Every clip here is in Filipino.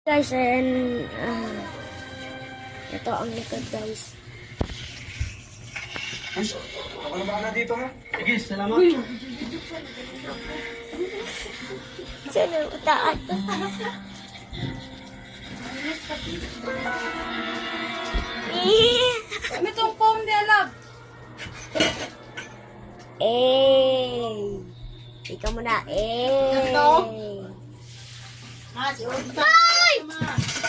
Guys, and ito ang likod, guys. Ano ba na dito mo? Sige, salamat. Sana utaan. Kami itong phone di alam. Ikaw muna. Si Orit ba? Ay!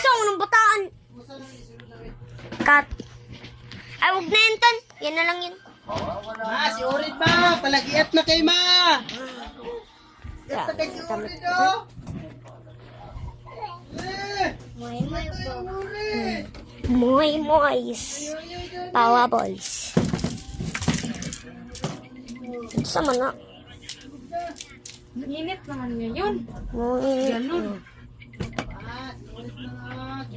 Saan ng bataan? Cut. Ay, huwag na yun, Ton. Yan na lang yun. Si Orit ba? Palagiat na kay ma. Yeah, Ito kay si Orit oh. Moy moys. Power boys. Sama na. Init naman niya yun. Moy. Ganun.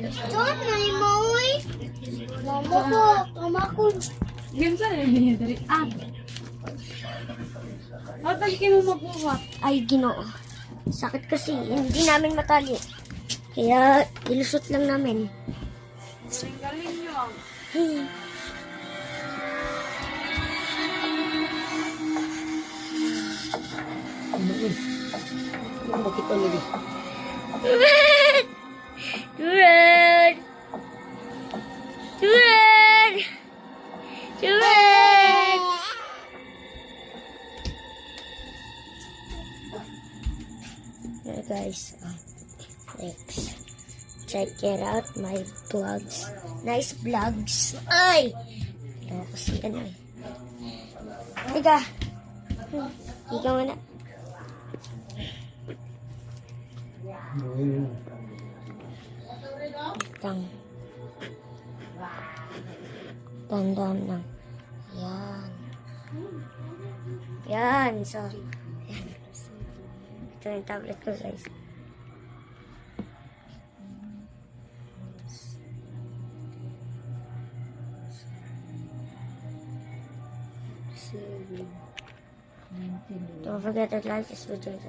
Ton, may moy. Mama po. Mama ko. Ganun saan niya dari. Ba't lagi mo magbuhat? Ay, Ginoo. Sakit kasi. Hindi namin matali. Kaya, ilusot lang namin. Galing nyo. Hey. Bakit pa lagi? Turan! Turan! Turan! Turan! Yeah, guys, next. Check it out, my vlogs. Nice vlogs. Ay! Ano kasi ano eh. Higa. Higa muna. Tang. Dandan lang. Yan. Yan. So, yan. Ito yung tablet ko, guys. Don't forget to like this video.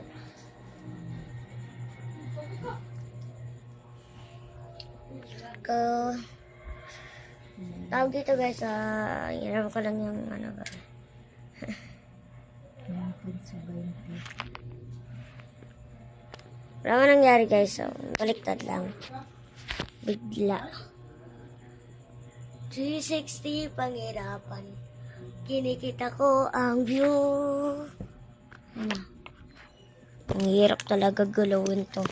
Tawag dito, guys, hiram ko lang yung ano ba. Wala nga nangyari, guys, so baliktad lang. Bigla. 360 pangirapan. Kinikita ko ang view. Ano? Ang hirap talaga galawin to.